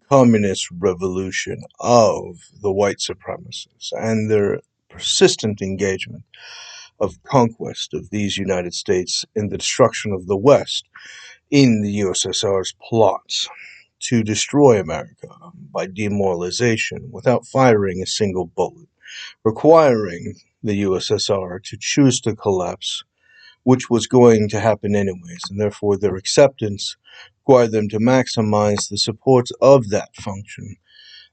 communist revolution of the white supremacists and their persistent engagement of conquest of these United States in the destruction of the West in the USSR's plots to destroy America by demoralization witut firing a single bullet, requiring the USSR to choose to collapse, which was going to happen anyways, and therefore their acceptance required them to maximize the support of that function,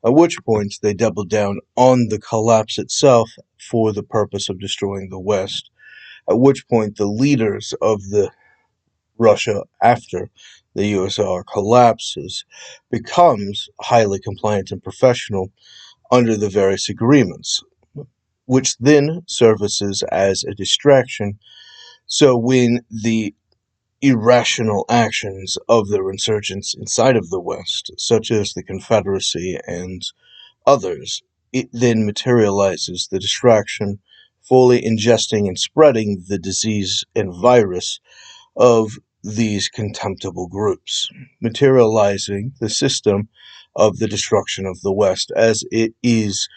at which point they doubled down on the collapse itself for the purpose of destroying the West, at which point the leaders of the Russia after the USSR collapses becomes highly compliant and professional under the various agreements, which then services as a distraction. So when the irrational actions of their insurgents inside of the West, such as the Confederacy and others, it then materializes the distraction, fully ingesting and spreading the disease and virus of these contemptible groups, materializing the system of the destruction of the West as it is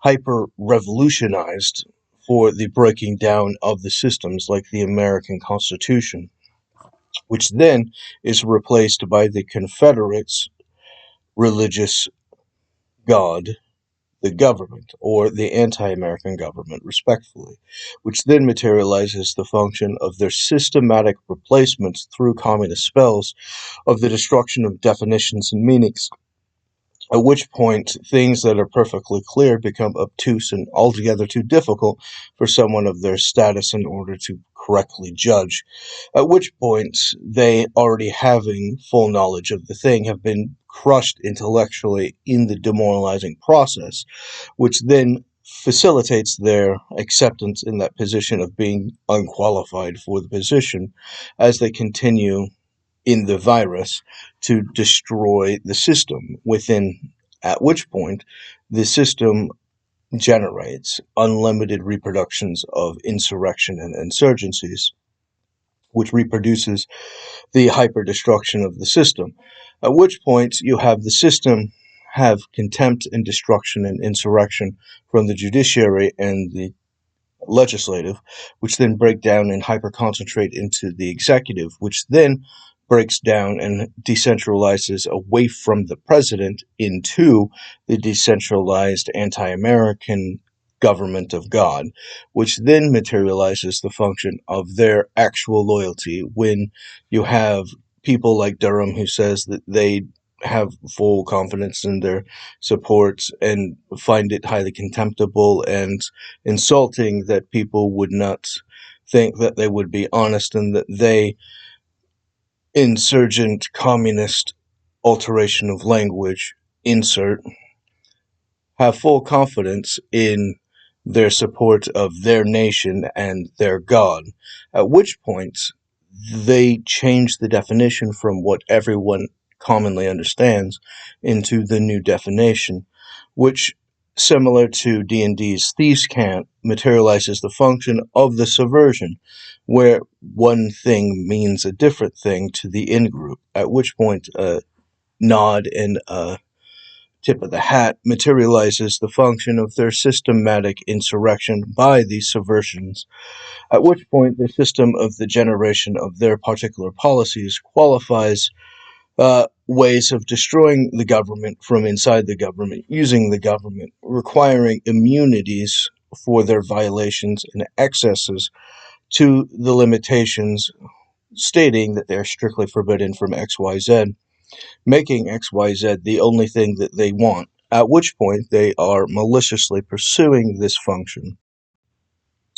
hyper-revolutionized for the breaking down of the systems like the American Constitution, which then is replaced by the Confederates' religious god, the government, or the anti-American government, respectfully, which then materializes the function of their systematic replacements through communist spells of the destruction of definitions and meanings, at which point things that are perfectly clear become obtuse and altogether too difficult for someone of their status in order to correctly judge, at which point they, already having full knowledge of the thing, have been crushed intellectually in the demoralizing process, which then facilitates their acceptance in that position of being unqualified for the position as they continue in the virus to destroy the system within, at which point the system generates unlimited reproductions of insurrection and insurgencies, which reproduces the hyper-destruction of the system, at which point you have the system have contempt and destruction and insurrection from the judiciary and the legislative, which then break down and hyper-concentrate into the executive, which then breaks down and decentralizes away from the president into the decentralized anti-American government of God, which then materializes the function of their actual loyalty when you have people like Durham who says that they have full confidence in their support and find it highly contemptible and insulting that people would not think that they would be honest and that they, insurgent communist alteration of language, insert, have full confidence in their support of their nation and their God, at which point they change the definition from what everyone commonly understands into the new definition, which, similar to D&D's Thieves' Cant, materializes the function of the subversion, where one thing means a different thing to the in-group, at which point a nod and a tip of the hat materializes the function of their systematic insurrection by these subversions, at which point the system of the generation of their particular policies qualifies ways of destroying the government from inside the government, using the government, requiring immunities for their violations and excesses to the limitations, stating that they are strictly forbidden from XYZ, making XYZ the only thing that they want, at which point they are maliciously pursuing this function.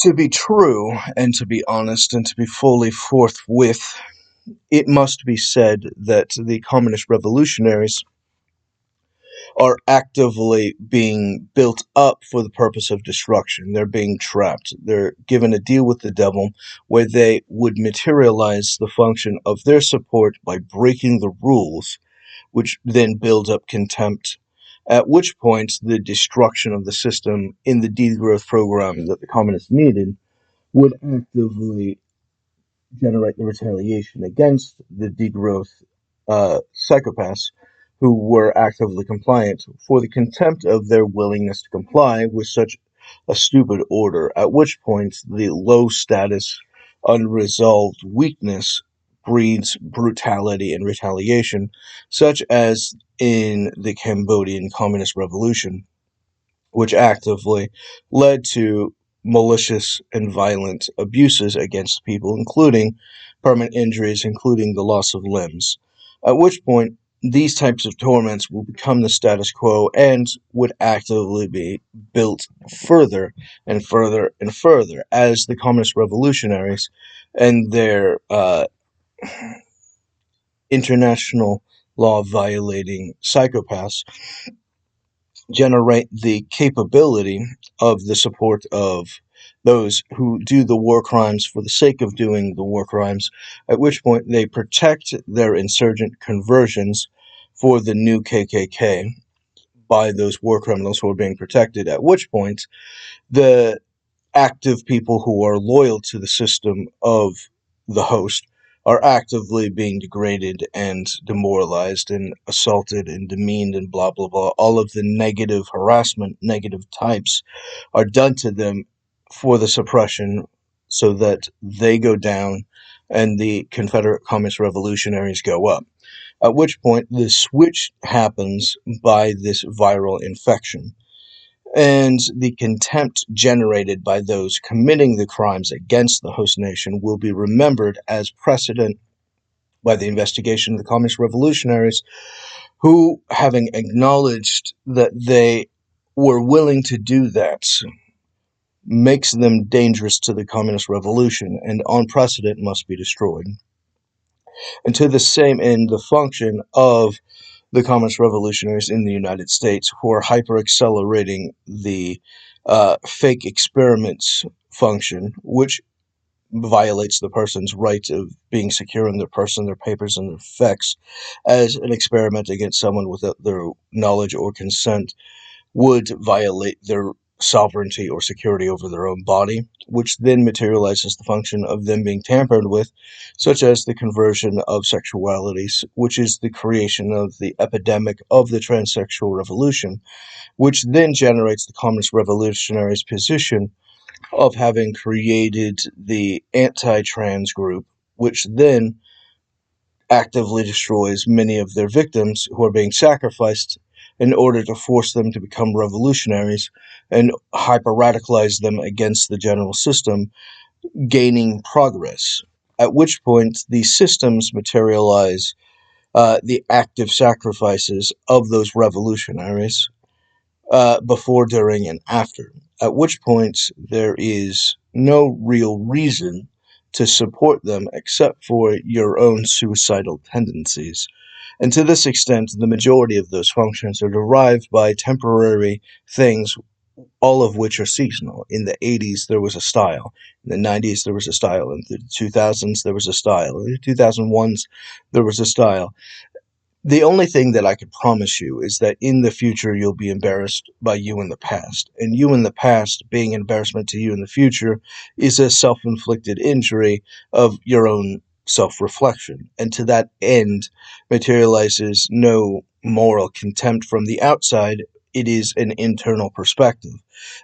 To be true, and to be honest, and to be fully forthwith, it must be said that the communist revolutionaries are actively being built up for the purpose of destruction. They're being trapped. They're given a deal with the devil where they would materialize the function of their support by breaking the rules, which then builds up contempt, at which point the destruction of the system in the degrowth program that the communists needed would actively generate the retaliation against the degrowth psychopaths, who were actively compliant, for the contempt of their willingness to comply with such a stupid order, at which point the low status, unresolved weakness breeds brutality and retaliation, such as in the Cambodian Communist Revolution, which actively led to malicious and violent abuses against people, including permanent injuries, including the loss of limbs. At which point, these types of torments will become the status quo and would actively be built further and further and further as the communist revolutionaries and their international law violating psychopaths generate the capability of the support of those who do the war crimes for the sake of doing the war crimes, at which point they protect their insurgent conversions for the new KKK by those war criminals who are being protected, at which point the active people who are loyal to the system of the host are actively being degraded and demoralized and assaulted and demeaned and blah blah blah. All of the negative harassment, negative types are done to them for the suppression so that they go down and the Confederate Communist Revolutionaries go up. At which point the switch happens by this viral infection, and the contempt generated by those committing the crimes against the host nation will be remembered as precedent by the investigation of the communist revolutionaries, who, having acknowledged that they were willing to do that, makes them dangerous to the communist revolution, and on precedent must be destroyed. And to the same end, the function of the communist revolutionaries in the United States, who are hyper-accelerating the fake experiments function, which violates the person's right of being secure in their person, their papers, and their effects, as an experiment against someone without their knowledge or consent would violate their sovereignty or security over their own body, which then materializes the function of them being tampered with, such as the conversion of sexualities, which is the creation of the epidemic of the transsexual revolution, which then generates the communist revolutionaries' position of having created the anti-trans group, which then actively destroys many of their victims who are being sacrificed in order to force them to become revolutionaries and hyper-radicalize them against the general system, gaining progress. At which point, these systems materialize the active sacrifices of those revolutionaries before, during, and after. At which point, there is no real reason to support them except for your own suicidal tendencies. And to this extent, the majority of those functions are derived by temporary things, all of which are seasonal. In the 80s, there was a style. In the 90s, there was a style. In the 2000s, there was a style. In the 2001s, there was a style. The only thing that I could promise you is that in the future you'll be embarrassed by you in the past. And you in the past being an embarrassment to you in the future is a self-inflicted injury of your own self-reflection. And to that end materializes no moral contempt from the outside. It is an internal perspective.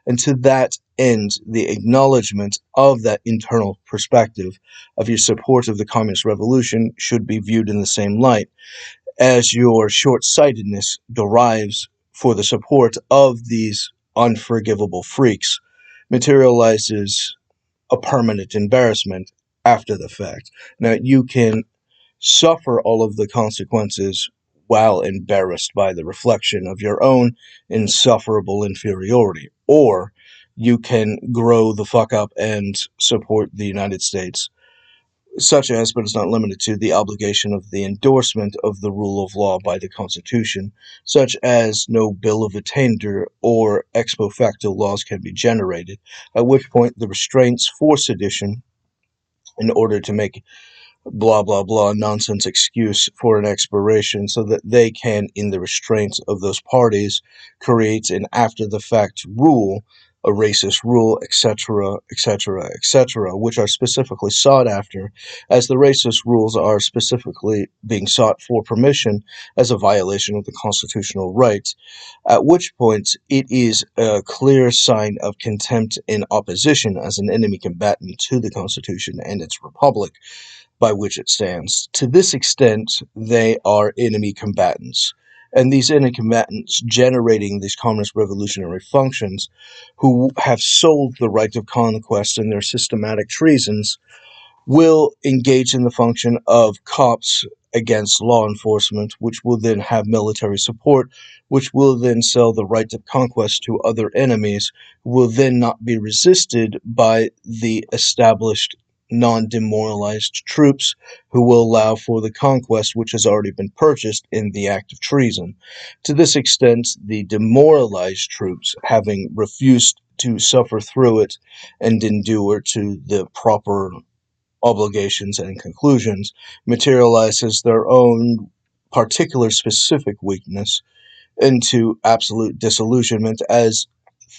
And to that end, the acknowledgement of that internal perspective of your support of the communist revolution should be viewed in the same light as your short-sightedness derives for the support of these unforgivable freaks materializes a permanent embarrassment after the fact. Now, you can suffer all of the consequences while embarrassed by the reflection of your own insufferable inferiority, or you can grow the fuck up and support the United States, such as, but it's not limited to, the obligation of the endorsement of the rule of law by the Constitution, such as no bill of attainder or ex post facto laws can be generated, at which point the restraints for sedition, in order to make blah blah blah nonsense excuse for an expiration so that they can, in the restraints of those parties, create an after the fact rule a racist rule, etc., etc., etc., which are specifically sought after, as the racist rules are specifically being sought for permission as a violation of the constitutional rights, at which point it is a clear sign of contempt and opposition as an enemy combatant to the Constitution and its republic by which it stands. To this extent, they are enemy combatants. And these enemy combatants generating these communist revolutionary functions who have sold the right of conquest in their systematic treasons will engage in the function of cops against law enforcement, which will then have military support, which will then sell the right of conquest to other enemies, who will then not be resisted by the established non-demoralized troops who will allow for the conquest which has already been purchased in the act of treason. To this extent, the demoralized troops, having refused to suffer through it and endure to the proper obligations and conclusions, materializes their own particular specific weakness into absolute disillusionment as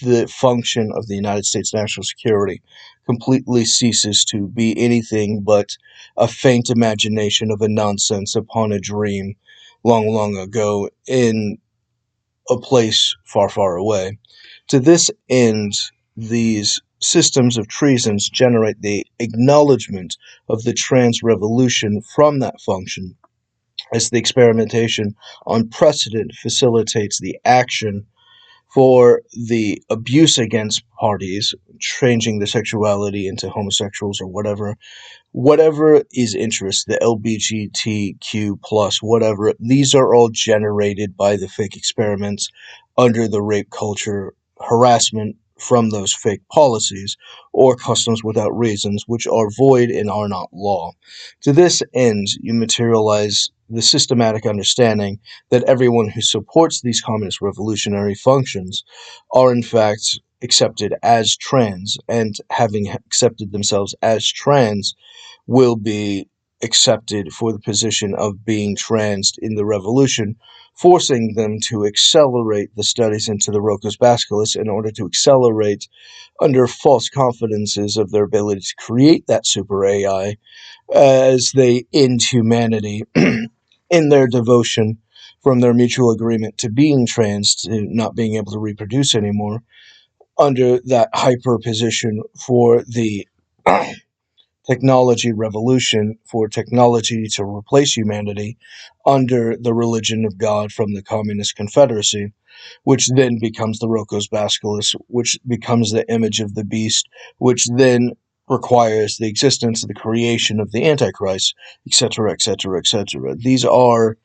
the function of the United States national security completely ceases to be anything but a faint imagination of a nonsense upon a dream long, long ago in a place far, far away. To this end, these systems of treasons generate the acknowledgement of the trans revolution from that function, as the experimentation on precedent facilitates the action for the abuse against parties, changing their sexuality into homosexuals or whatever is interest, the LGBTQ plus, whatever, these are all generated by the fake experiments under the rape culture harassment from those fake policies or customs without reasons, which are void and are not law. To this end, you materialize the systematic understanding that everyone who supports these communist revolutionary functions are in fact accepted as trans, and having accepted themselves as trans, will be accepted for the position of being trans in the revolution, forcing them to accelerate the studies into the Rocos Basculus in order to accelerate under false confidences of their ability to create that super AI as they end humanity in their devotion from their mutual agreement to being trans to not being able to reproduce anymore under that hyper position for the technology revolution, for technology to replace humanity under the religion of God from the Communist Confederacy, which then becomes the Rocos Basculus, which becomes the image of the beast, which then requires the existence of the creation of the Antichrist, etc., etc., etc. These are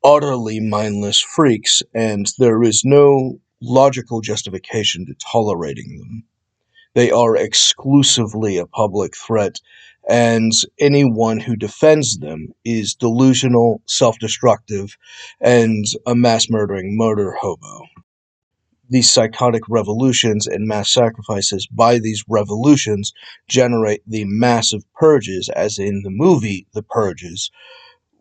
utterly mindless freaks, and there is no logical justification to tolerating them. They are exclusively a public threat, and anyone who defends them is delusional, self-destructive, and a mass-murdering murder hobo. These psychotic revolutions and mass sacrifices by these revolutions generate the massive purges, as in the movie The Purges,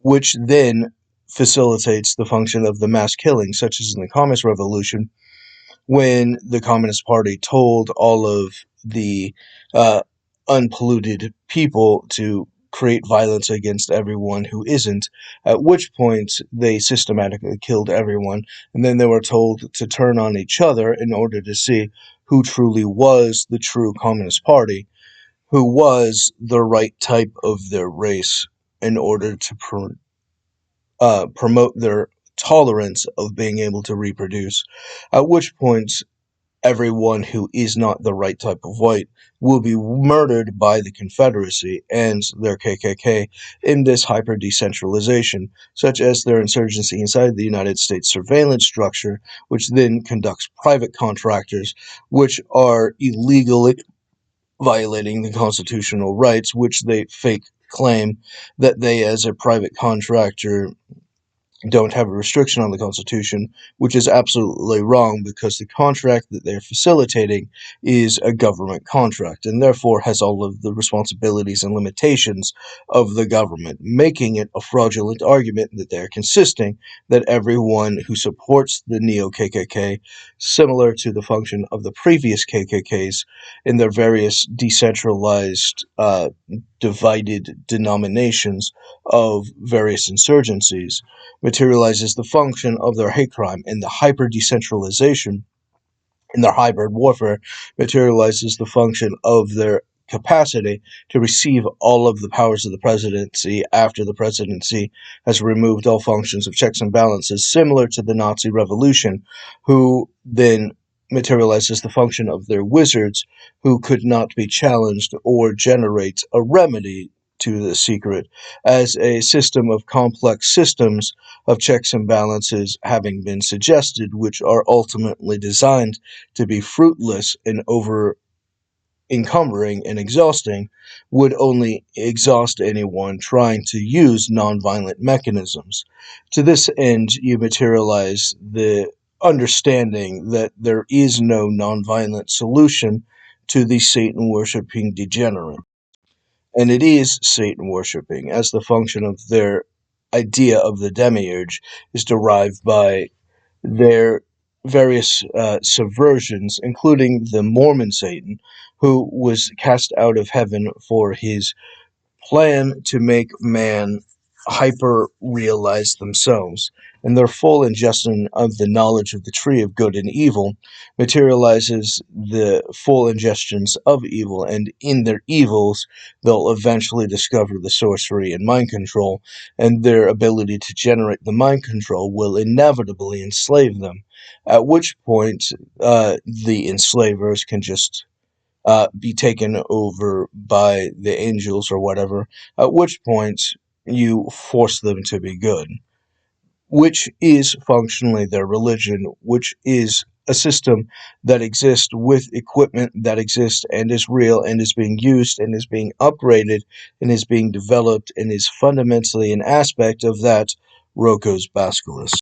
which then facilitates the function of the mass killing, such as in the Communist Revolution, when the Communist Party told all of the uh, unpolluted people to create violence against everyone who isn't, at which point they systematically killed everyone, and then they were told to turn on each other in order to see who truly was the true Communist Party, who was the right type of their race, in order to promote their tolerance of being able to reproduce, at which point everyone who is not the right type of white will be murdered by the Confederacy and their KKK in this hyper-decentralization, such as their insurgency inside the United States surveillance structure, which then conducts private contractors, which are illegally violating the constitutional rights, which they fake claim that they, as a private contractor, don't have a restriction on the Constitution, which is absolutely wrong because the contract that they're facilitating is a government contract and therefore has all of the responsibilities and limitations of the government, making it a fraudulent argument that they're consisting that everyone who supports the neo-KKK, similar to the function of the previous KKKs in their various decentralized, divided denominations of various insurgencies, materializes the function of their hate crime, and the hyper-decentralization in their hybrid warfare materializes the function of their capacity to receive all of the powers of the presidency after the presidency has removed all functions of checks and balances, similar to the Nazi Revolution, who then materializes the function of their wizards, who could not be challenged or generate a remedy to the secret, as a system of complex systems of checks and balances having been suggested, which are ultimately designed to be fruitless and over encumbering and exhausting, would only exhaust anyone trying to use nonviolent mechanisms. To this end, you materialize the understanding that there is no nonviolent solution to the Satan worshipping degenerate. And it is Satan worshipping, as the function of their idea of the demiurge is derived by their various subversions, including the Mormon Satan, who was cast out of heaven for his plan to make man hyper realize themselves, and their full ingestion of the knowledge of the tree of good and evil materializes the full ingestions of evil, and in their evils they'll eventually discover the sorcery and mind control, and their ability to generate the mind control will inevitably enslave them, at which point the enslavers can just be taken over by the angels or whatever, at which point you force them to be good, which is functionally their religion, which is a system that exists with equipment that exists and is real and is being used and is being upgraded and is being developed and is fundamentally an aspect of that Rocco's Basilisk.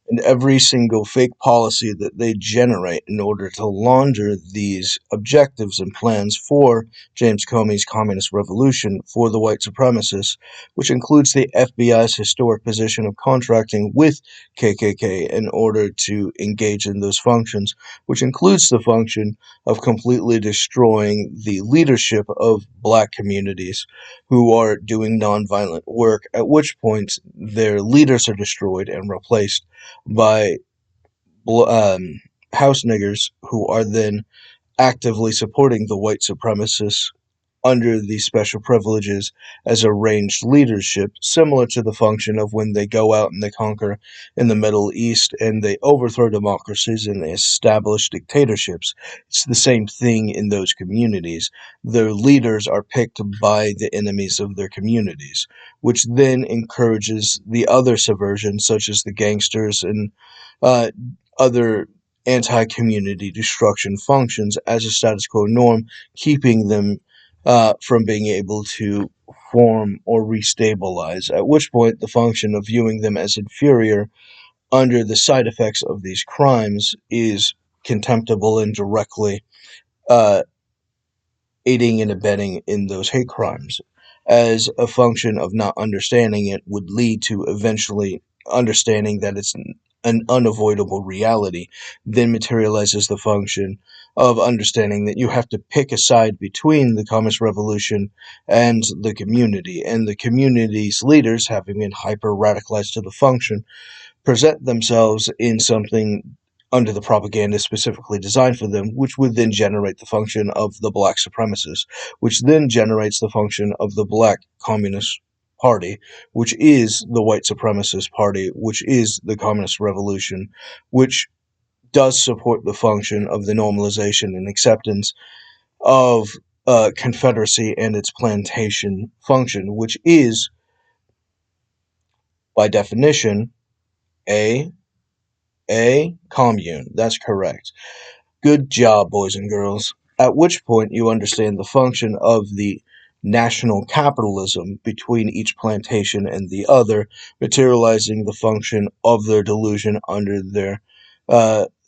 And every single fake policy that they generate in order to launder these objectives and plans for James Comey's communist revolution for the white supremacists, which includes the FBI's historic position of contracting with KKK in order to engage in those functions, which includes the function of completely destroying the leadership of black communities who are doing nonviolent work, at which point their leaders are destroyed and replaced by house niggers who are then actively supporting the white supremacists under these special privileges as arranged leadership, similar to the function of when they go out and they conquer in the Middle East and they overthrow democracies and they establish dictatorships. It's the same thing in those communities. Their leaders are picked by the enemies of their communities, which then encourages the other subversions, such as the gangsters and uh, other anti-community destruction functions as a status quo norm, keeping them from being able to form or restabilize, at which point the function of viewing them as inferior under the side effects of these crimes is contemptible and directly uh, aiding and abetting in those hate crimes. As a function of not understanding it would lead to eventually understanding that it's an unavoidable reality, then materializes the function of understanding that you have to pick a side between the communist revolution and the community's leaders, having been hyper radicalized to the function, present themselves in something under the propaganda specifically designed for them, which would then generate the function of the black supremacists, which then generates the function of the black communist party, which is the white supremacist party, which is the communist revolution, which does support the function of the normalization and acceptance of Confederacy and its plantation function, which is, by definition, a commune. That's correct. Good job, boys and girls. At which point you understand the function of the national capitalism between each plantation and the other, materializing the function of their delusion under their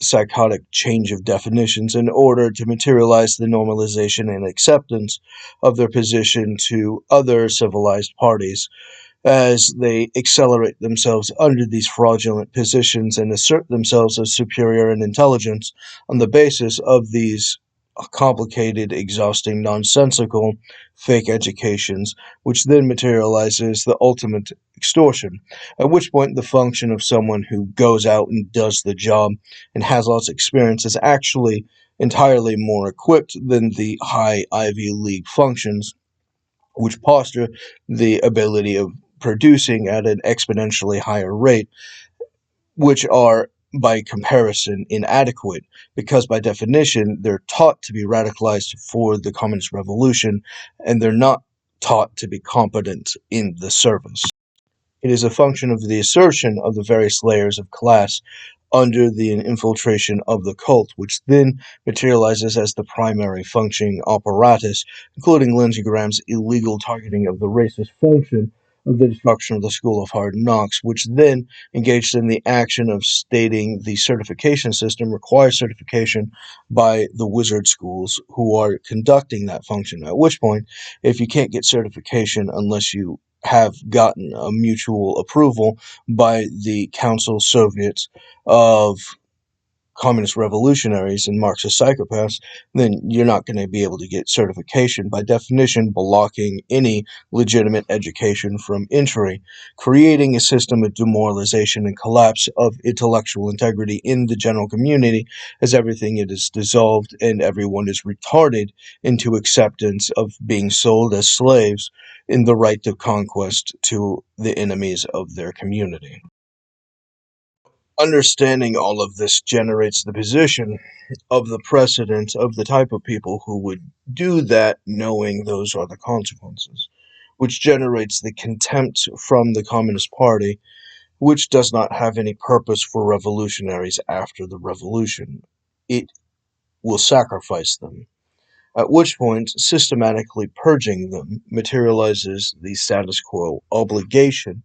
psychotic change of definitions in order to materialize the normalization and acceptance of their position to other civilized parties as they accelerate themselves under these fraudulent positions and assert themselves as superior in intelligence on the basis of these complicated, exhausting, nonsensical, fake educations, which then materializes the ultimate extortion. At which point, the function of someone who goes out and does the job and has lots of experience is actually entirely more equipped than the high Ivy League functions, which posture the ability of producing at an exponentially higher rate, which are by comparison inadequate because by definition they're taught to be radicalized for the communist revolution and they're not taught to be competent in the service. It is a function of the assertion of the various layers of class under the infiltration of the cult, which then materializes as the primary functioning apparatus, including Lindsey Graham's illegal targeting of the racist function of the destruction of the School of Hard Knocks, which then engaged in the action of stating the certification system requires certification by the wizard schools who are conducting that function. At which point, if you can't get certification unless you have gotten a mutual approval by the Council Soviets of communist revolutionaries and Marxist psychopaths, then you're not going to be able to get certification, by definition blocking any legitimate education from entry, creating a system of demoralization and collapse of intellectual integrity in the general community as everything it is dissolved and everyone is retarded into acceptance of being sold as slaves in the right of conquest to the enemies of their community. Understanding all of this generates the position of the precedent of the type of people who would do that knowing those are the consequences, which generates the contempt from the Communist Party, which does not have any purpose for revolutionaries after the revolution. It will sacrifice them, at which point systematically purging them materializes the status quo obligation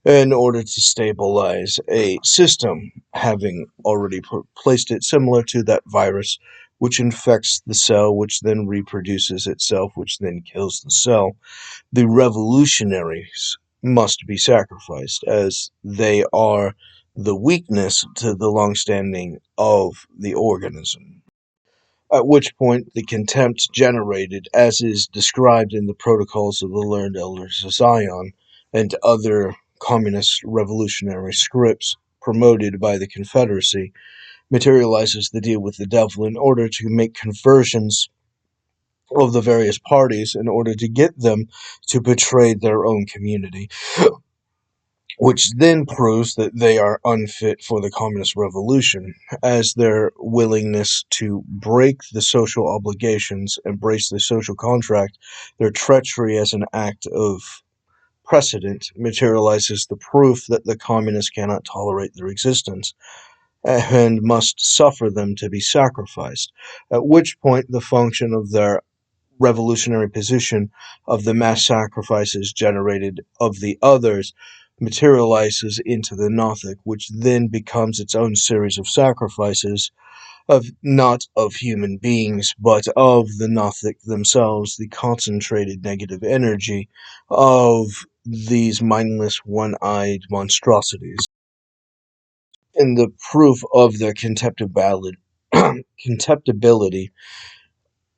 in order to stabilize a system, having already placed it similar to that virus which infects the cell, which then reproduces itself, which then kills the cell. The revolutionaries must be sacrificed, as they are the weakness to the long-standing of the organism. At which point the contempt generated, as is described in the Protocols of the Learned Elders of Zion and other communist revolutionary scripts promoted by the Confederacy, materializes the deal with the devil in order to make conversions of the various parties in order to get them to betray their own community, which then proves that they are unfit for the communist revolution, as their willingness to break the social obligations, embrace the social contract, their treachery as an act of precedent materializes the proof that the communists cannot tolerate their existence and must suffer them to be sacrificed, at which point the function of their revolutionary position of the mass sacrifices generated of the others materializes into the Gothic, which then becomes its own series of sacrifices of not of human beings, but of the Gothic themselves, the concentrated negative energy of these mindless, one-eyed monstrosities. In the proof of their contemptibility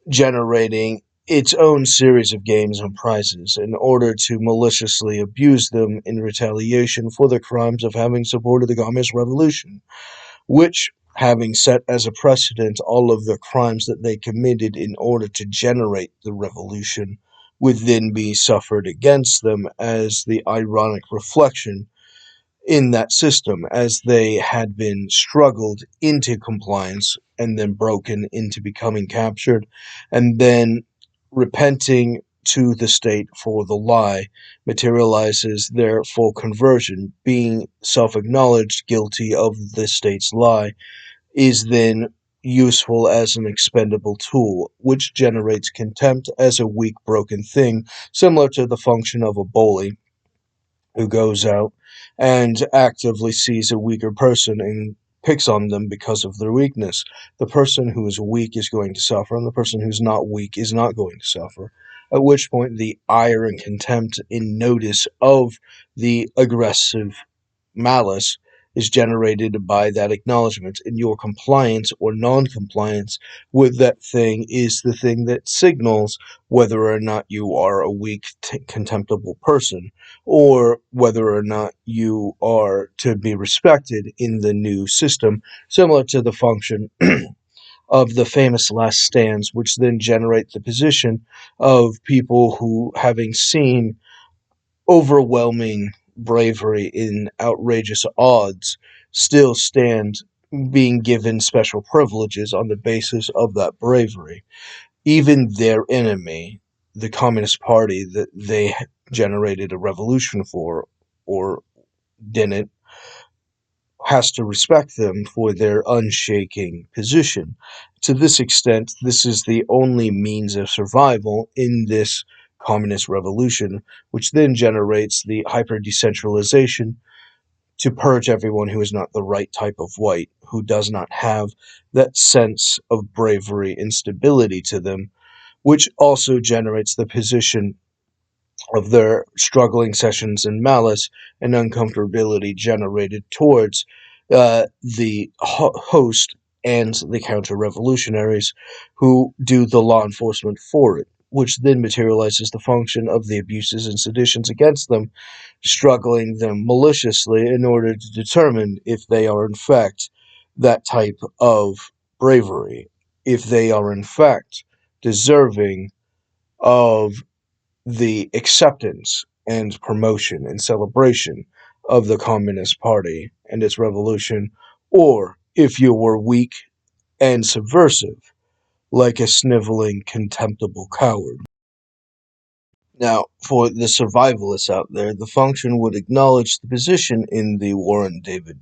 generating its own series of games and prizes in order to maliciously abuse them in retaliation for the crimes of having supported the Communist Revolution, which, having set as a precedent all of the crimes that they committed in order to generate the revolution, would then be suffered against them as the ironic reflection in that system, as they had been struggled into compliance and then broken into becoming captured, and then repenting to the state for the lie materializes their full conversion. Being self-acknowledged guilty of the state's lie is then useful as an expendable tool, which generates contempt as a weak, broken thing, similar to the function of a bully who goes out and actively sees a weaker person and picks on them because of their weakness. The person who is weak is going to suffer, and the person who's not weak is not going to suffer. At which point, the ire and contempt in notice of the aggressive malice is generated by that acknowledgement, and your compliance or non-compliance with that thing is the thing that signals whether or not you are a weak, contemptible person, or whether or not you are to be respected in the new system, similar to the function of the famous last stands, which then generate the position of people who, having seen overwhelming bravery in outrageous odds, still stand being given special privileges on the basis of that bravery. Even their enemy, the Communist Party that they generated a revolution for, or didn't, has to respect them for their unshaking position. To this extent, this is the only means of survival in this communist revolution, which then generates the hyper-decentralization to purge everyone who is not the right type of white, who does not have that sense of bravery and stability to them, which also generates the position of their struggling sessions in malice and uncomfortability generated towards the host and the counter-revolutionaries who do the law enforcement for it, which then materializes the function of the abuses and seditions against them, struggling them maliciously in order to determine if they are in fact that type of bravery, if they are in fact deserving of the acceptance and promotion and celebration of the Communist Party and its revolution, or if you were weak and subversive, like a sniveling, contemptible coward. Now, for the survivalists out there, the function would acknowledge the position in the Warren David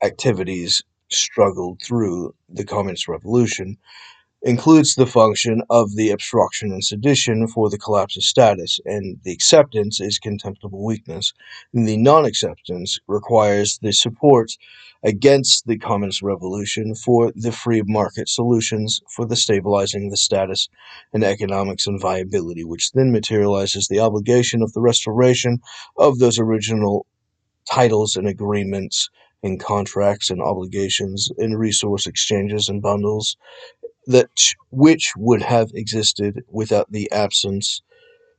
activities struggled through the Communist Revolution, includes the function of the obstruction and sedition for the collapse of status, and the acceptance is contemptible weakness. And the non-acceptance requires the support against the communist revolution for the free market solutions for the stabilizing the status and economics and viability, which then materializes the obligation of the restoration of those original titles and agreements and contracts and obligations and resource exchanges and bundles that which would have existed without the absence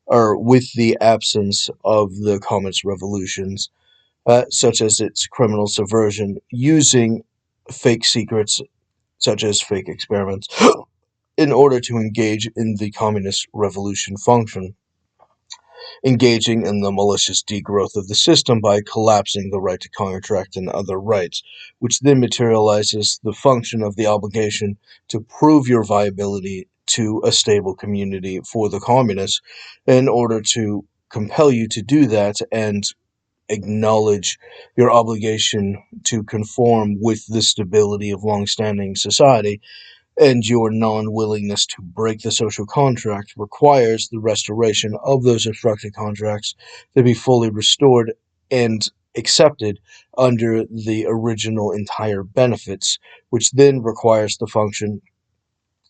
or with the absence of the communist revolutions, such as its criminal subversion using fake secrets such as fake experiments in order to engage in the communist revolution function, engaging in the malicious degrowth of the system by collapsing the right to contract and other rights, which then materializes the function of the obligation to prove your viability to a stable community for the communists in order to compel you to do that and acknowledge your obligation to conform with the stability of long-standing society, and your non-willingness to break the social contract requires the restoration of those obstructed contracts to be fully restored and accepted under the original entire benefits, which then requires the function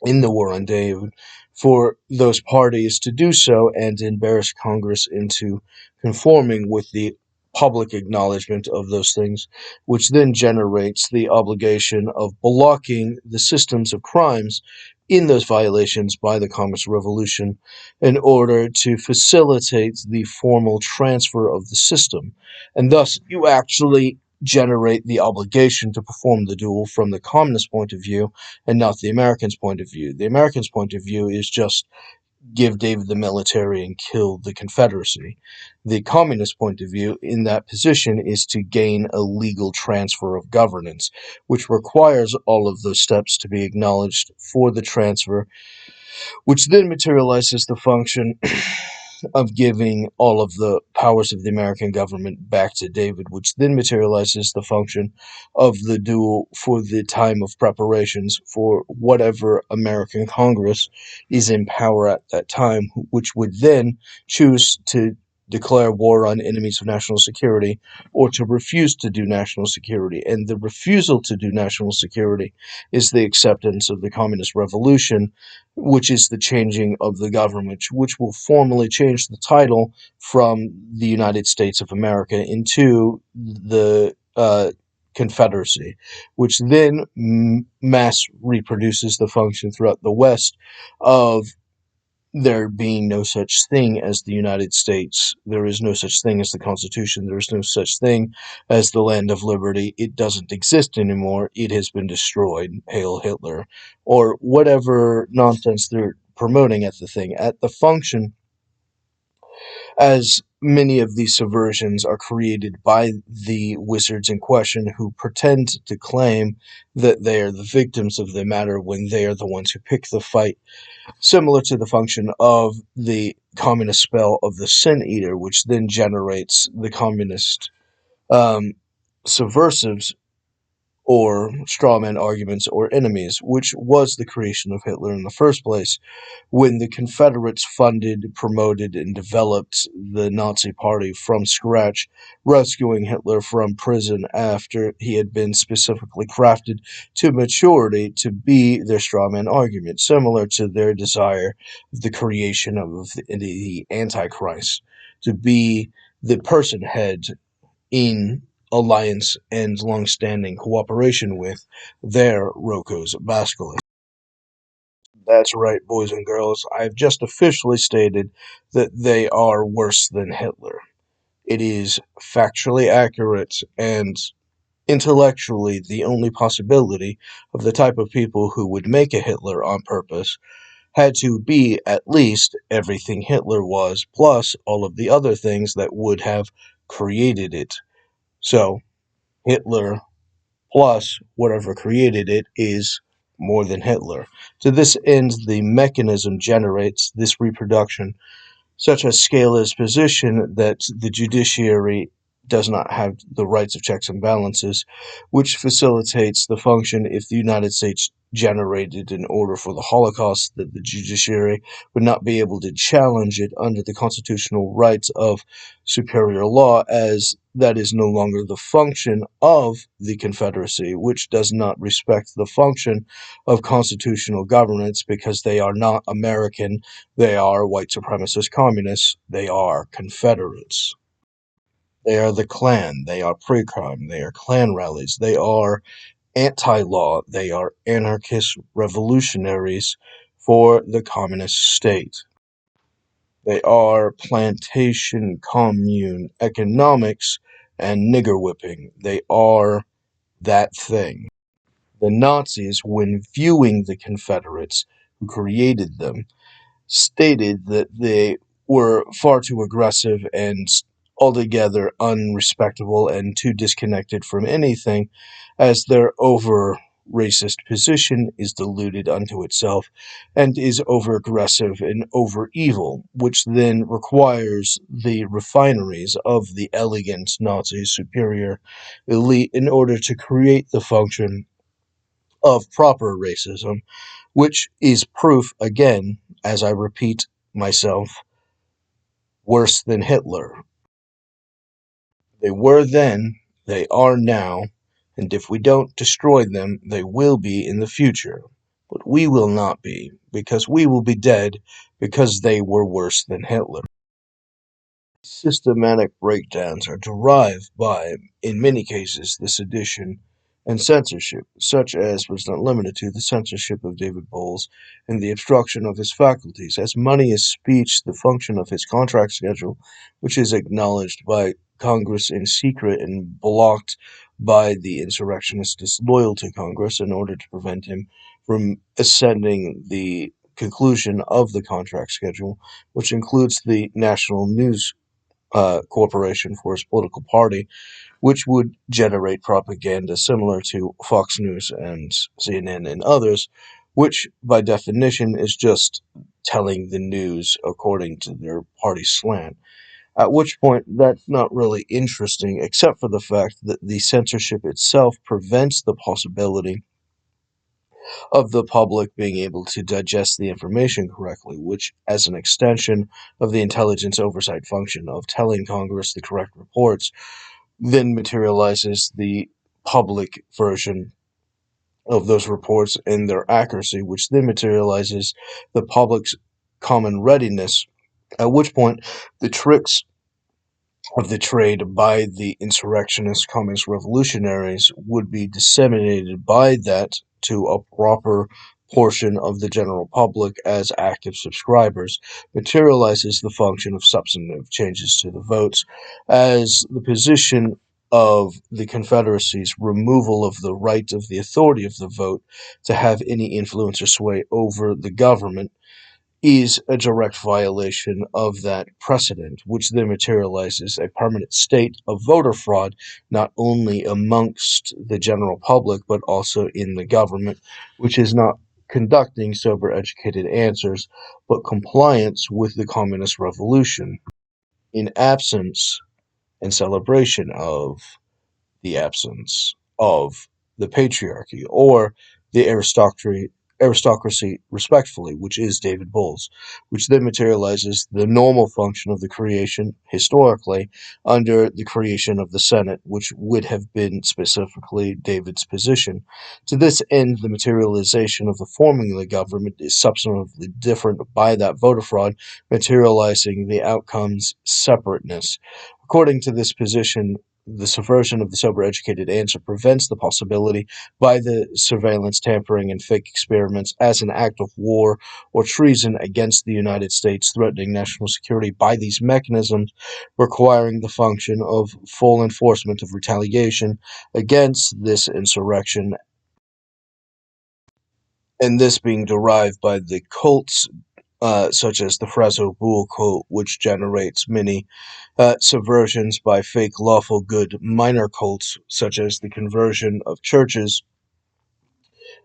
in the War on David for those parties to do so and embarrass Congress into conforming with the public acknowledgement of those things, which then generates the obligation of blocking the systems of crimes in those violations by the Communist Revolution in order to facilitate the formal transfer of the system. And thus, you actually generate the obligation to perform the duel from the communist point of view and not the Americans' point of view. The Americans' point of view is just give David the military and kill the Confederacy. The communist point of view in that position is to gain a legal transfer of governance, which requires all of those steps to be acknowledged for the transfer, which then materializes the function of giving all of the powers of the American government back to David, which then materializes the function of the duel for the time of preparations for whatever American Congress is in power at that time, which would then choose to declare war on enemies of national security or to refuse to do national security. And the refusal to do national security is the acceptance of the communist revolution, which is the changing of the government, which will formally change the title from the United States of America into the Confederacy, which then mass reproduces the function throughout the West of there being no such thing as the United States. There is no such thing as the Constitution. There is no such thing as the land of liberty. It doesn't exist anymore. It has been destroyed. Hail Hitler. Or whatever nonsense they're promoting at the thing. At the function, as many of these subversions are created by the wizards in question who pretend to claim that they are the victims of the matter when they are the ones who pick the fight, similar to the function of the communist spell of the Sin Eater, which then generates the communist subversives or strawman arguments or enemies, which was the creation of Hitler in the first place, when the Confederates funded, promoted, and developed the Nazi Party from scratch, rescuing Hitler from prison after he had been specifically crafted to maturity to be their strawman argument, similar to their desire of the creation of the Antichrist, to be the person head in alliance and long-standing cooperation with their Rocco's Basilisk. That's right, boys and girls. I've just officially stated that they are worse than Hitler. It is factually accurate and intellectually the only possibility of the type of people who would make a Hitler on purpose had to be at least everything Hitler was, plus all of the other things that would have created it. So, Hitler plus whatever created it is more than Hitler. To this end, the mechanism generates this reproduction such a scalar's position that the judiciary does not have the rights of checks and balances, which facilitates the function if the United States generated an order for the Holocaust, that the judiciary would not be able to challenge it under the constitutional rights of superior law, as that is no longer the function of the Confederacy, which does not respect the function of constitutional governments because they are not American. They are white supremacist communists. They are Confederates. They are the Klan. They are pre-crime. They are Klan rallies. They are anti-law. They are anarchist revolutionaries for the communist state. They are plantation commune economics and nigger whipping. They are that thing. The Nazis, when viewing the Confederates who created them, stated that they were far too aggressive and altogether unrespectable and too disconnected from anything, as their over racist position is deluded unto itself and is over aggressive and over evil, which then requires the refineries of the elegant Nazi superior elite in order to create the function of proper racism, which is proof, again, as I repeat myself, worse than Hitler. They were then, they are now, and if we don't destroy them, they will be in the future. But we will not be, because we will be dead, because they were worse than Hitler. Systematic breakdowns are derived by, in many cases, the sedition and censorship, such as was not limited to the censorship of David Bowles and the obstruction of his faculties, as money is speech, the function of his contract schedule, which is acknowledged by Congress in secret and blocked by the insurrectionists disloyal to Congress in order to prevent him from ascending the conclusion of the contract schedule, which includes the National News Corporation for his political party, which would generate propaganda similar to Fox News and CNN and others, which by definition is just telling the news according to their party slant. At which point, that's not really interesting, except for the fact that the censorship itself prevents the possibility of the public being able to digest the information correctly, which, as an extension of the intelligence oversight function of telling Congress the correct reports, then materializes the public version of those reports and their accuracy, which then materializes the public's common readiness, at which point the tricks of the trade by the insurrectionist communist revolutionaries would be disseminated by that to a proper portion of the general public as active subscribers, materializes the function of substantive changes to the votes, as the position of the Confederacy's removal of the right of the authority of the vote to have any influence or sway over the government is a direct violation of that precedent, which then materializes a permanent state of voter fraud, not only amongst the general public, but also in the government, which is not conducting sober, educated answers, but compliance with the communist revolution, in absence and celebration of the absence of the patriarchy or the aristocracy respectfully, which is David Bull's, which then materializes the normal function of the creation historically under the creation of the Senate, which would have been specifically David's position. To this end, the materialization of the forming of the government is substantively different by that voter fraud, materializing the outcome's separateness. According to this position, the subversion of the sober educated answer prevents the possibility by the surveillance, tampering, and fake experiments as an act of war or treason against the United States, threatening national security by these mechanisms, requiring the function of full enforcement of retaliation against this insurrection, and this being derived by the cults such as the Frazo Bool cult, which generates many subversions by fake lawful good minor cults, such as the conversion of churches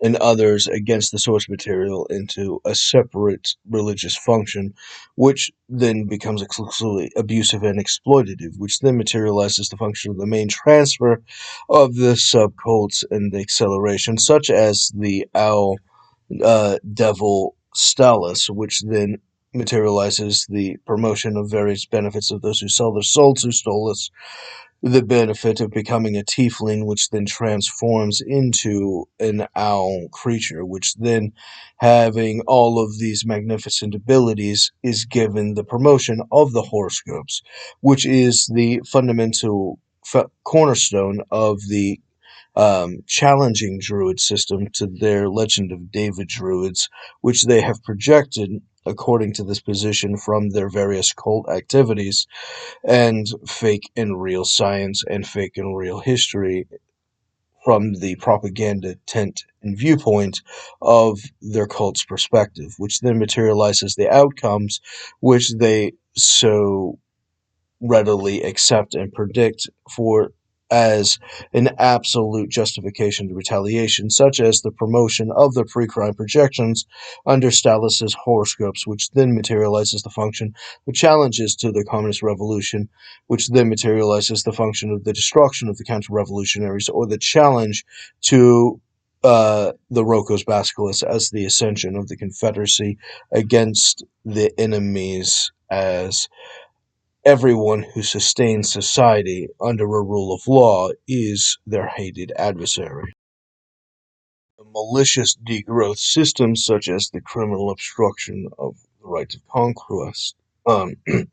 and others against the source material into a separate religious function, which then becomes exclusively abusive and exploitative, which then materializes the function of the main transfer of the subcults and the acceleration, such as the owl devil Stolas, which then materializes the promotion of various benefits of those who sell their soul to Stolas, the benefit of becoming a tiefling, which then transforms into an owl creature, which then, having all of these magnificent abilities, is given the promotion of the horoscopes, which is the fundamental cornerstone of the challenging Druid system to their Legend of David Druids, which they have projected according to this position from their various cult activities and fake and real science and fake and real history from the propaganda tent and viewpoint of their cult's perspective, which then materializes the outcomes which they so readily accept and predict for as an absolute justification to retaliation, such as the promotion of the pre-crime projections under Stolas's horoscopes, which then materializes the function of challenges to the communist revolution, which then materializes the function of the destruction of the counter-revolutionaries, or the challenge to the Rocos Basculus as the ascension of the Confederacy against the enemies as everyone who sustains society under a rule of law is their hated adversary. The malicious degrowth systems, such as the criminal obstruction of the right of conquest, the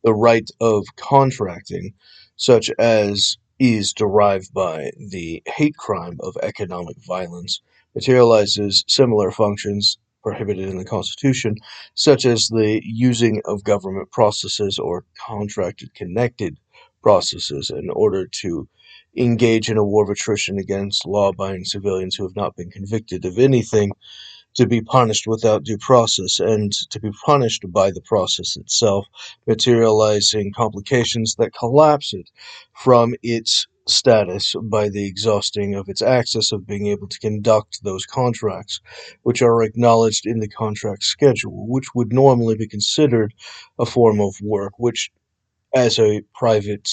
right of contracting, such as is derived by the hate crime of economic violence, materializes similar functions prohibited in the Constitution, such as the using of government processes or contracted connected processes in order to engage in a war of attrition against law-abiding civilians who have not been convicted of anything, to be punished without due process and to be punished by the process itself, materializing complications that collapse it from its status by the exhausting of its access of being able to conduct those contracts, which are acknowledged in the contract schedule, which would normally be considered a form of work, which, as a private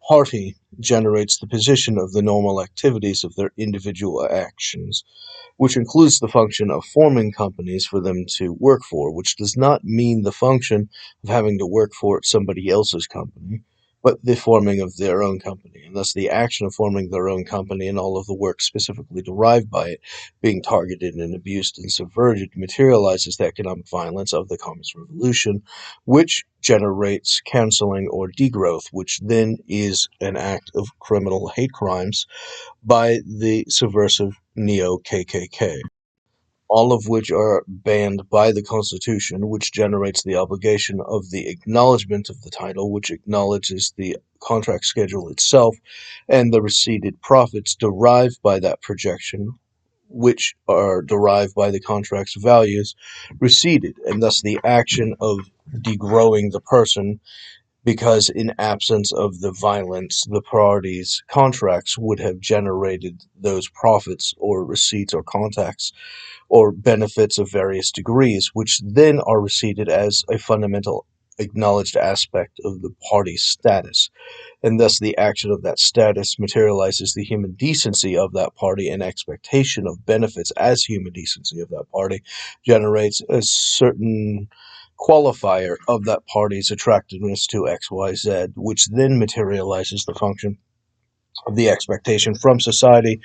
party, generates the position of the normal activities of their individual actions, which includes the function of forming companies for them to work for, which does not mean the function of having to work for somebody else's company, but the forming of their own company, and thus the action of forming their own company and all of the work specifically derived by it being targeted and abused and subverted materializes the economic violence of the Communist Revolution, which generates canceling or degrowth, which then is an act of criminal hate crimes by the subversive neo-KKK, all of which are banned by the Constitution, which generates the obligation of the acknowledgement of the title, which acknowledges the contract schedule itself, and the receipted profits derived by that projection, which are derived by the contract's values, receded, and thus the action of degrowing the person, because in absence of the violence, the parties' contracts would have generated those profits or receipts or contacts or benefits of various degrees, which then are received as a fundamental acknowledged aspect of the party's status, and thus the action of that status materializes the human decency of that party, and expectation of benefits as human decency of that party generates a certain qualifier of that party's attractiveness to XYZ, which then materializes the function of the expectation from society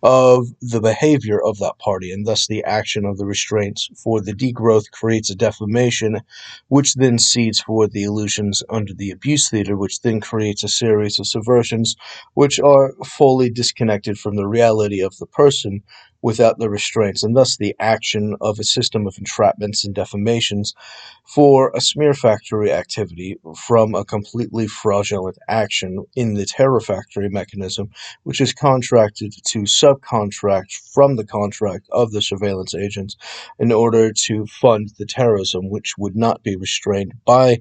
of the behavior of that party, and thus the action of the restraints for the degrowth creates a defamation, which then seeds for the illusions under the abuse theater, which then creates a series of subversions which are fully disconnected from the reality of the person without the restraints, and thus the action of a system of entrapments and defamations for a smear factory activity from a completely fraudulent action in the terror factory mechanism, which is contracted to subcontract from the contract of the surveillance agents in order to fund the terrorism, which would not be restrained by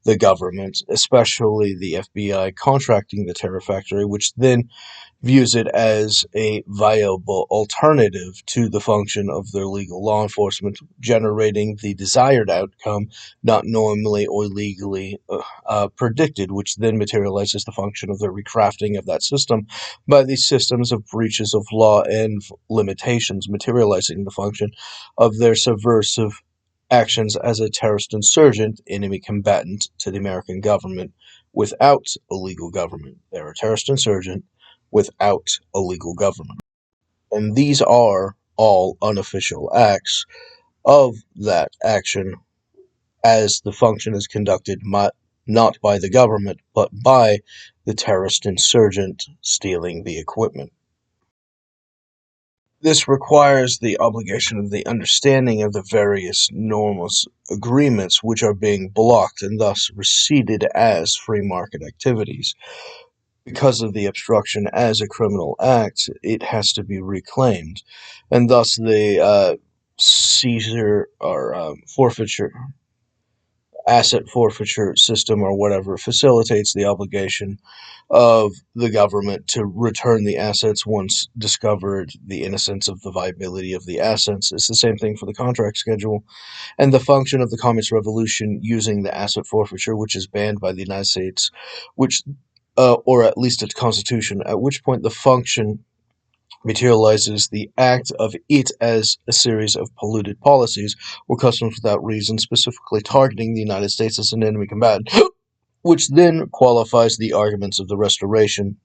the government, especially the FBI contracting the terror factory, which then views it as a viable alternative to the function of their legal law enforcement, generating the desired outcome not normally or legally predicted, which then materializes the function of the recrafting of that system by these systems of breaches of law and limitations, materializing the function of their subversive actions as a terrorist insurgent, enemy combatant to the American government without a legal government. They're a terrorist insurgent without a legal government. And these are all unofficial acts of that action, as the function is conducted not by the government, but by the terrorist insurgent stealing the equipment. This requires the obligation of the understanding of the various norms agreements which are being blocked and thus receded as free market activities. Because of the obstruction as a criminal act, it has to be reclaimed, and thus the seizure or forfeiture, asset forfeiture system or whatever facilitates the obligation of the government to return the assets once discovered the innocence of the viability of the assets. It's the same thing for the contract schedule and the function of the Communist Revolution using the asset forfeiture, which is banned by the United States, which or at least its constitution, at which point the function materializes the act of it as a series of polluted policies or customs without reason, specifically targeting the United States as an enemy combatant, which then qualifies the arguments of the Restoration,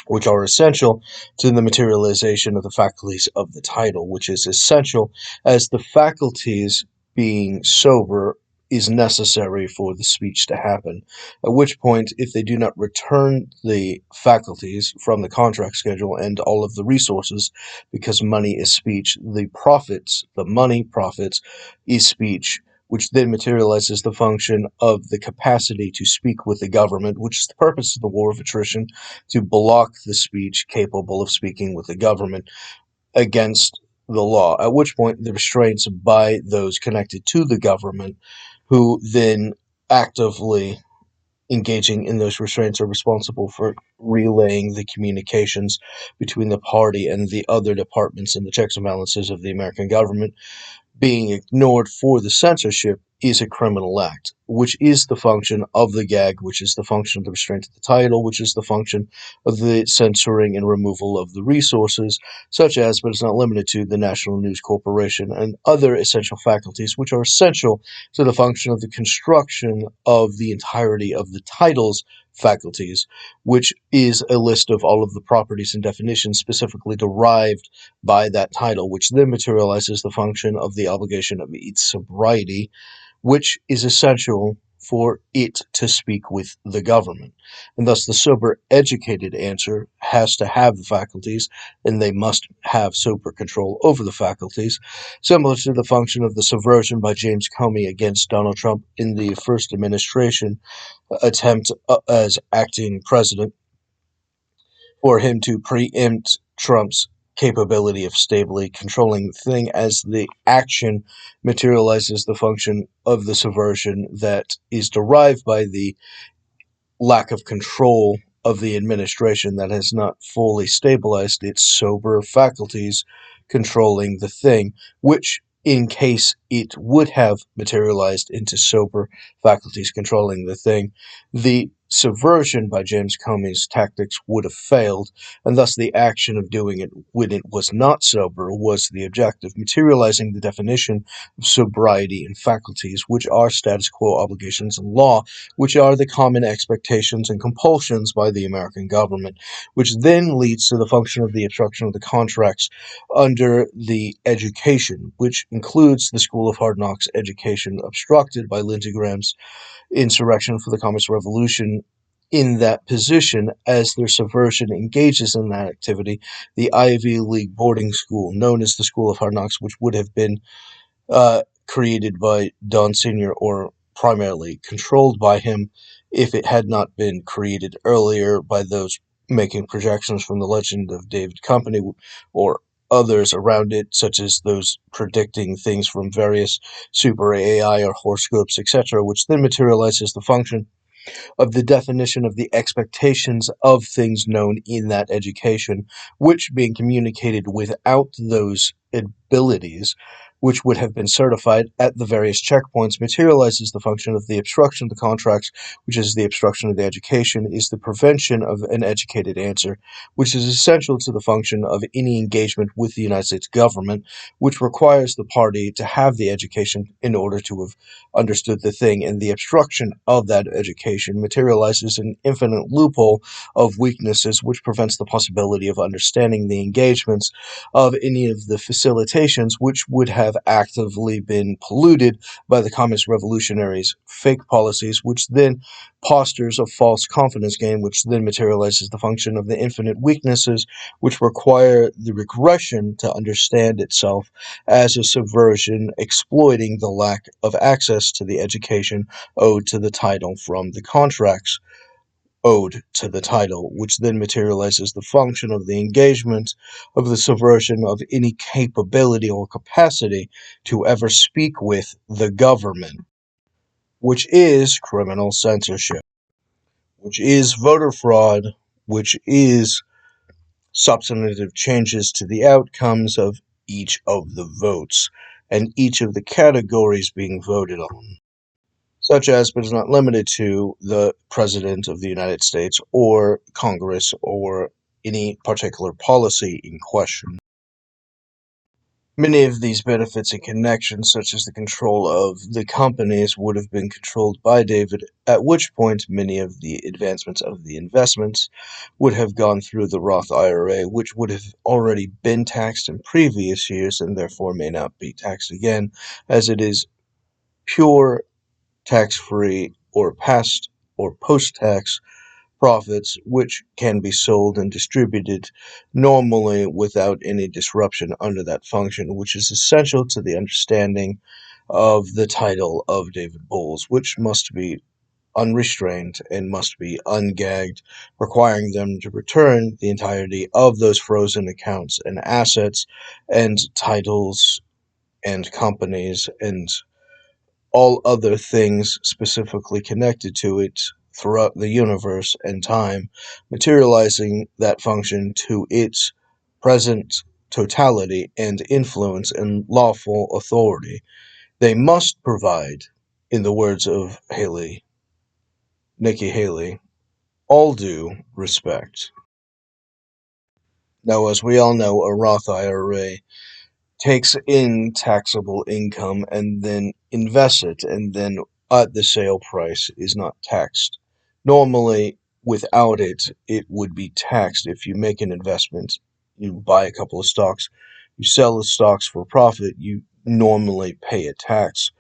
which are essential to the materialization of the faculties of the title, which is essential as the faculties being sober is necessary for the speech to happen, at which point, if they do not return the faculties from the contract schedule and all of the resources, because money is speech, the profits, the money profits, is speech, which then materializes the function of the capacity to speak with the government, which is the purpose of the war of attrition, to block the speech capable of speaking with the government against the law, at which point the restraints by those connected to the government, who then actively engaging in those restraints are responsible for relaying the communications between the party and the other departments and the checks and balances of the American government. Being ignored for the censorship is a criminal act, which is the function of the gag, which is the function of the restraint of the title, which is the function of the censoring and removal of the resources, such as, but it's not limited to, the National News Corporation and other essential faculties, which are essential to the function of the construction of the entirety of the title's faculties, which is a list of all of the properties and definitions specifically derived by that title, which then materializes the function of the obligation of its sobriety, which is essential for it to speak with the government. And thus, the sober, educated answer has to have the faculties, and they must have sober control over the faculties, similar to the function of the subversion by James Comey against Donald Trump in the first administration attempt as acting president for him to preempt Trump's capability of stably controlling the thing, as the action materializes the function of the subversion that is derived by the lack of control of the administration that has not fully stabilized its sober faculties controlling the thing, which, in case it would have materialized into sober faculties controlling the thing, the subversion by James Comey's tactics would have failed, and thus the action of doing it when it was not sober was the objective, materializing the definition of sobriety and faculties, which are status quo obligations in law, which are the common expectations and compulsions by the American government, which then leads to the function of the obstruction of the contracts under the education, which includes the School of Hard Knocks education obstructed by Lindsey Graham's insurrection for the Communist Revolution. In that position, as their subversion engages in that activity, the Ivy League boarding school, known as the School of Hard Knocks, which would have been created by Don Sr. or primarily controlled by him if it had not been created earlier by those making projections from the Legend of David Company or others around it, such as those predicting things from various super AI or horoscopes, etc., which then materializes the function of the definition of the expectations of things known in that education, which, being communicated without those abilities, which would have been certified at the various checkpoints, materializes the function of the obstruction of the contracts, which is the obstruction of the education, is the prevention of an educated answer, which is essential to the function of any engagement with the United States government, which requires the party to have the education in order to have understood the thing, and the obstruction of that education materializes an infinite loophole of weaknesses, which prevents the possibility of understanding the engagements of any of the facilitations which would have actively been polluted by the communist revolutionaries' fake policies, which then postures a false confidence game, which then materializes the function of the infinite weaknesses, which require the regression to understand itself as a subversion, exploiting the lack of access to the education owed to the title from the contracts owed to the title, which then materializes the function of the engagement of the subversion of any capability or capacity to ever speak with the government, which is criminal censorship, which is voter fraud, which is substantive changes to the outcomes of each of the votes and each of the categories being voted on, such as, but is not limited to, the President of the United States or Congress or any particular policy in question. Many of these benefits and connections, such as the control of the companies, would have been controlled by David, at which point many of the advancements of the investments would have gone through the Roth IRA, which would have already been taxed in previous years and therefore may not be taxed again, as it is pure tax-free or past or post-tax profits, which can be sold and distributed normally without any disruption under that function, which is essential to the understanding of the title of David Bowles, which must be unrestrained and must be ungagged, requiring them to return the entirety of those frozen accounts and assets and titles and companies and all other things specifically connected to it throughout the universe and time, materializing that function to its present totality and influence and lawful authority. They must provide, in the words of Nikki Haley, all due respect. Now, as we all know, a Roth IRA takes in taxable income and then invests it, and then at the sale price is not taxed. Normally, without it, it would be taxed. If you make an investment, you buy a couple of stocks, you sell the stocks for profit, you normally pay a tax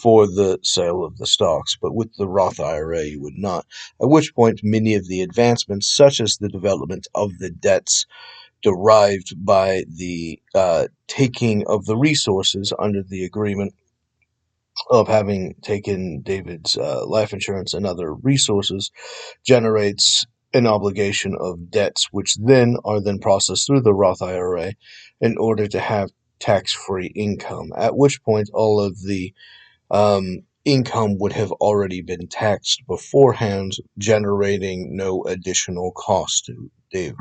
for the sale of the stocks. But with the Roth IRA, you would not. At which point, many of the advancements, such as the development of the debts derived by the taking of the resources under the agreement of having taken David's life insurance and other resources, generates an obligation of debts, which then are then processed through the Roth IRA in order to have tax-free income, at which point all of the income would have already been taxed beforehand, generating no additional cost to David.